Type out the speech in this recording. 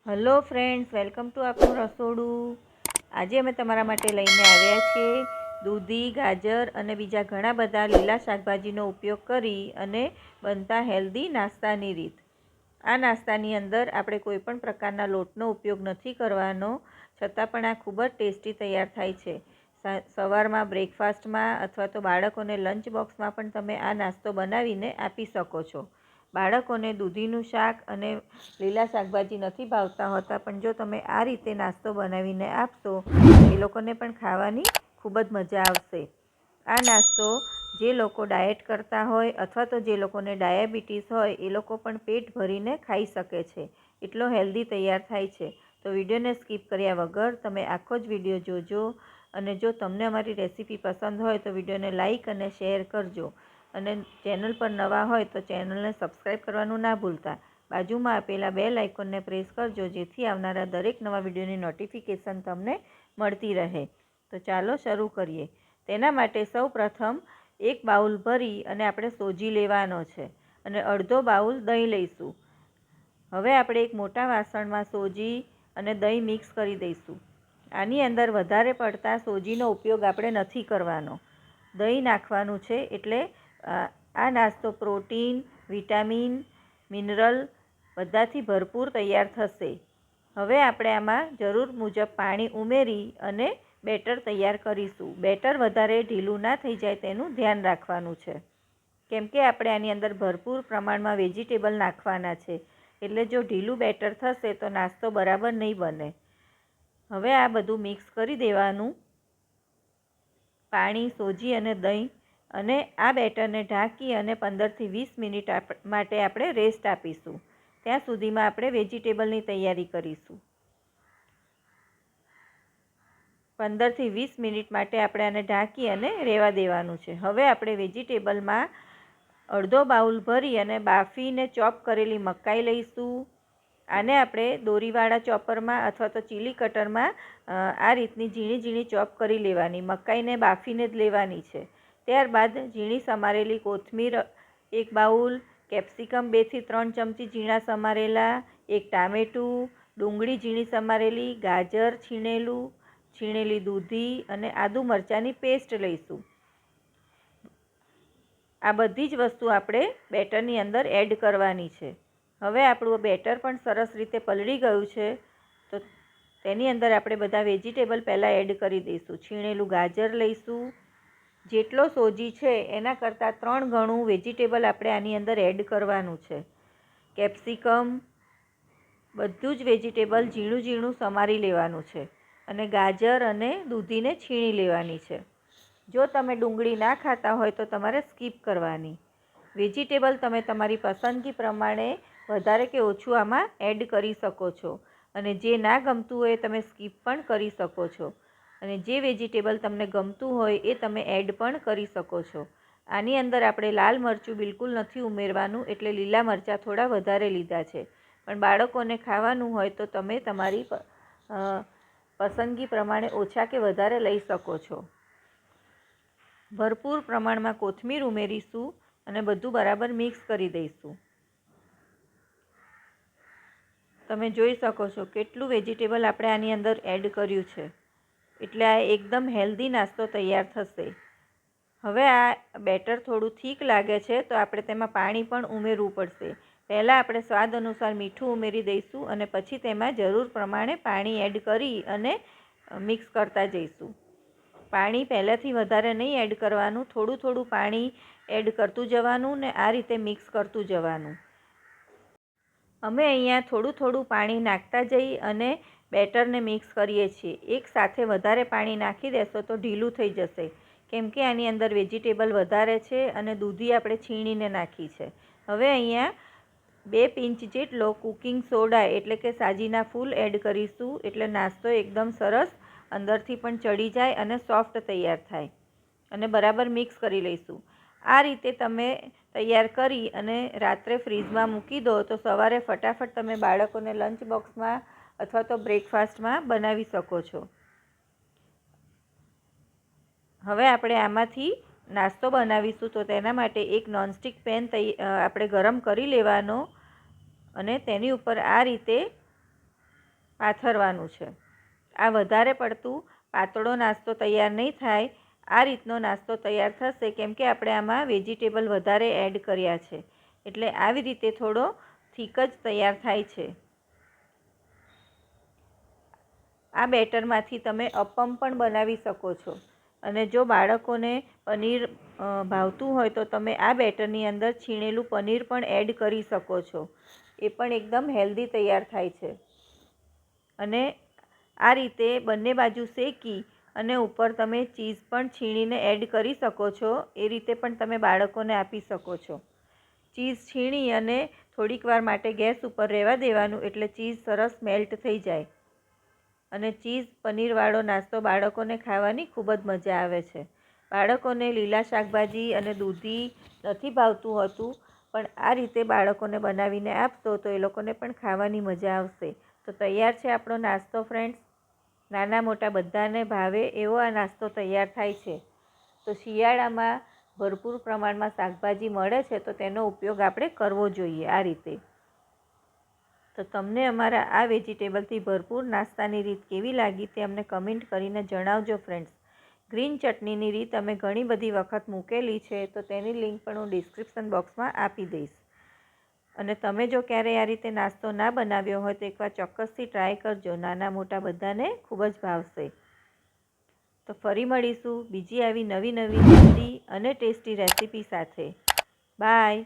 Hello friends, welcome to આપણું રસોડું। આજે અમે તમારા માટે લઈને આવ્યા છીએ દૂધી, ગાજર અને બીજા ઘણા બધા લીલા શાકભાજીનો ઉપયોગ કરી અને બનતા હેલ્ધી નાસ્તાની રીત। આ નાસ્તાની અંદર આપણે કોઈ પણ પ્રકારના લોટનો ઉપયોગ નથી કરવાનો, છતાં પણ આ ખૂબ જ ટેસ્ટી તૈયાર થાય છે। સવારમાં બ્રેકફાસ્ટમાં અથવા તો બાળકોને લંચ બોક્સમાં પણ તમે આ નાસ્તો બનાવીને આપી શકો છો। બાળકોને દૂધીનું શાક અને લીલા શાકભાજી નથી ભાવતા હોતા, પણ જો તમે આ રીતે નાસ્તો બનાવીને આપશો એ લોકોને પણ ખાવાની ખૂબ જ મજા આવશે। આ નાસ્તો જે લોકો ડાયટ કરતા હોય અથવા તો જે લોકોને ડાયાબિટીસ હોય એ લોકો પણ પેટ ભરીને ખાઈ શકે છે, એટલો હેલ્ધી તૈયાર થાય છે। તો વિડીયોને સ્કીપ કર્યા વગર તમે આખો જ વિડીયો જોજો, અને જો તમને અમારી રેસીપી પસંદ હોય તો વિડીયોને લાઇક અને શેર કરજો, અને ચેનલ પર નવા હોય તો ચેનલને સબસ્ક્રાઈબ કરવાનું ના ભૂલતા। બાજુમાં આપેલા બેલ આઇકોનને પ્રેસ કરજો, જેથી આવનારા દરેક નવા વિડીયોની નોટિફિકેશન તમને મળતી રહે। તો ચાલો શરૂ કરીએ। તેના માટે સૌ પ્રથમ એક બાઉલ ભરી અને આપણે સોજી લેવાનો છે, અને અડધો બાઉલ દહીં લઈશું। હવે આપણે એક મોટા વાસણમાં સોજી અને દહીં મિક્સ કરી દઈશું। આની અંદર વધારે પડતા સોજીનો ઉપયોગ આપણે નથી કરવાનો, દહીં નાખવાનું છે, એટલે આ નાસ્તો પ્રોટીન, વિટામિન, મિનરલ બધાથી ભરપૂર તૈયાર થશે। હવે આપણે આમાં જરૂર મુજબ પાણી ઉમેરી અને બેટર તૈયાર કરીશું। બેટર વધારે ઢીલું ના થઈ જાય તેનું ધ્યાન રાખવાનું છે, કેમ કે આપણે આની અંદર ભરપૂર પ્રમાણમાં વેજીટેબલ નાખવાના છે, એટલે જો ઢીલું બેટર થશે તો નાસ્તો બરાબર નહીં બને। હવે આ બધું મિક્સ કરી દેવાનું, પાણી, સોજી અને દહીં, અને આ બેટરને ઢાંકી અને 15થી 20 મિનિટ માટે આપણે રેસ્ટ આપીશું। ત્યાં સુધીમાં આપણે વેજીટેબલની તૈયારી કરીશું। 15થી 20 મિનિટ માટે આપણે આને ઢાંકી અને રહેવા દેવાનું છે। હવે આપણે વેજીટેબલમાં અડધો બાઉલ ભરી અને બાફીને ચોપ કરેલી મકાઈ લઈશું। આને આપણે દોરીવાળા ચોપરમાં અથવા તો ચીલી કટરમાં આ રીતની ઝીણી ઝીણી ચોપ કરી લેવાની, મકાઈને બાફીને જ લેવાની છે। ત્યારબાદ ઝીણી સમારેલી કોથમીર એક બાઉલ, કેપ્સિકમ 2 થી 3 ચમચી ઝીણા સમારેલા, એક ટામેટું, ડુંગળી ઝીણી સમારેલી, ગાજર છીણેલું, છીણેલી દૂધી અને આદુ મરચાંની પેસ્ટ લઈશું। આ બધી જ વસ્તુ આપણે બેટરની અંદર એડ કરવાની છે। હવે આપણું બેટર પણ સરસ રીતે પલળી ગયું છે, તો તેની અંદર આપણે બધા વેજીટેબલ પહેલાં એડ કરી દઈશું। છીણેલું ગાજર લઈશું, જેટલો સોજી છે એના કરતાં 3 ગણું વેજીટેબલ આપણે આની અંદર એડ કરવાનું છે। કેપ્સિકમ, બધું જ વેજીટેબલ ઝીણું ઝીણું સમારી લેવાનું છે, અને ગાજર અને દૂધીને છીણી લેવાની છે। જો તમે ડુંગળી ના ખાતા હોય તો તમારે સ્કીપ કરવાની। વેજીટેબલ તમે તમારી પસંદગી પ્રમાણે વધારે કે ઓછું આમાં એડ કરી શકો છો, અને જે ના ગમતું હોય તમે સ્કીપ પણ કરી શકો છો, અને જે વેજીટેબલ તમને ગમતું હોય એ તમે એડ પણ કરી શકો છો। આની અંદર આપણે લાલ મરચું બિલકુલ નથી ઉમેરવાનું, એટલે લીલા મરચાં થોડા વધારે લીધા છે, પણ બાળકોને ખાવાનું હોય તો તમે તમારી પસંદગી પ્રમાણે ઓછા કે વધારે લઈ શકો છો। ભરપૂર પ્રમાણમાં કોથમીર ઉમેરીશું અને બધું બરાબર મિક્સ કરી દઈશું। તમે જોઈ શકો છો કેટલું વેજીટેબલ આપણે આની અંદર એડ કર્યું છે, એટલે આ એકદમ હેલ્ધી નાસ્તો તૈયાર થશે। હવે આ બેટર થોડું થીક લાગે છે તો આપણે તેમાં પાણી પણ ઉમેરવું પડશે। પહેલાં આપણે સ્વાદ અનુસાર મીઠું ઉમેરી દઈશું, અને પછી તેમાં જરૂર પ્રમાણે પાણી એડ કરી અને મિક્સ કરતા જઈશું। પાણી પહેલાંથી વધારે નહીં એડ કરવાનું, થોડું થોડું પાણી એડ કરતું જવાનું ને આ રીતે મિક્સ કરતું જવાનું। અમે અહીંયા થોડું થોડું પાણી નાખતા જઈ અને બેટરને મિક્સ કરીએ છીએ। એક સાથે વધારે પાણી નાખી દેશો તો ઢીલું થઈ જશે, કેમ કે આની અંદર વેજીટેબલ વધારે છે અને દૂધી આપણે છીણીને નાખી છે। હવે અહીંયા 2 પિંચ જેટલો કુકિંગ સોડા એટલે કે સાજીના ફૂલ એડ કરીશું, એટલે નાસ્તો એકદમ સરસ અંદરથી પણ ચડી જાય અને સોફ્ટ તૈયાર થાય, અને બરાબર મિક્સ કરી લઈશું। આ રીતે તમે તૈયાર કરી અને રાત્રે ફ્રીજમાં મૂકી દો તો સવારે ફટાફટ તમે બાળકોને લંચ બોક્સમાં અથવા તો બ્રેકફાસ્ટમાં બનાવી શકો છો। હવે આપણે આમાંથી નાસ્તો બનાવીશું, તો તેના માટે એક નોનસ્ટિક પેન આપણે ગરમ કરી લેવાનો, અને તેની ઉપર આ રીતે પાથરવાનું છે. આ વધારે પડતું પાતળો નાસ્તો તૈયાર નહીં થાય. આ રીતનો નાસ્તો તૈયાર થશે કેમ કે આપણે આમાં વેજીટેબલ વધારે એડ કર્યા છે, એટલે આવી રીતે થોડો થીક જ તૈયાર થાય છે. આ બેટરમાંથી તમે અપમ પણ બનાવી શકો છો, અને જો બાળકોને પનીર ભાવતું હોય તો તમે આ બેટરની અંદર છીણેલું પનીર પણ એડ કરી શકો છો. એ પણ એકદમ હેલ્ધી તૈયાર થાય છે. અને આ રીતે બંને બાજુ શેકી અને ઉપર તમે ચીઝ પણ છીણીને એડ કરી શકો છો. એ રીતે પણ તમે બાળકોને આપી શકો છો. ચીઝ છીણી અને થોડીક વાર માટે ગેસ ઉપર રહેવા દેવાનું, એટલે ચીઝ સરસ મેલ્ટ થઈ જાય. અને ચીઝ પનીરવાળો નાસ્તો બાળકોને ખાવાની ખૂબ જ મજા આવે છે. બાળકોને લીલા શાકભાજી અને દૂધી નથી ભાવતું હોતું, પણ આ રીતે બાળકોને બનાવીને આપશો તો એ લોકોને પણ ખાવાની મજા આવશે. તો તૈયાર છે આપણો નાસ્તો ફ્રેન્ડ્સ. નાના મોટા બધાને ભાવે એવો આ નાસ્તો તૈયાર થાય છે. તો શિયાળામાં ભરપૂર પ્રમાણમાં શાકભાજી મળે છે, તો તેનો ઉપયોગ આપણે કરવો જોઈએ આ રીતે. તો તમને અમારા આ વેજીટેબલથી ભરપૂર નાસ્તાની રીત કેવી લાગી તે અમને કમેન્ટ કરીને જણાવજો ફ્રેન્ડ્સ. ગ્રીન ચટણીની રીત અમે ઘણી બધી વખત મૂકેલી છે, તો તેની લિંક પણ હું ડિસ્ક્રિપ્શન બોક્સમાં આપી દઈશ. અને તમે જો ક્યારેય આ રીતે નાસ્તો ના બનાવ્યો હોય તો એકવાર ચોક્કસથી ટ્રાય કરજો. નાના મોટા બધાને ખૂબ જ ભાવશે. તો ફરી મળીશું બીજી આવી નવી હેલ્ધી અને ટેસ્ટી રેસીપી સાથે. બાય.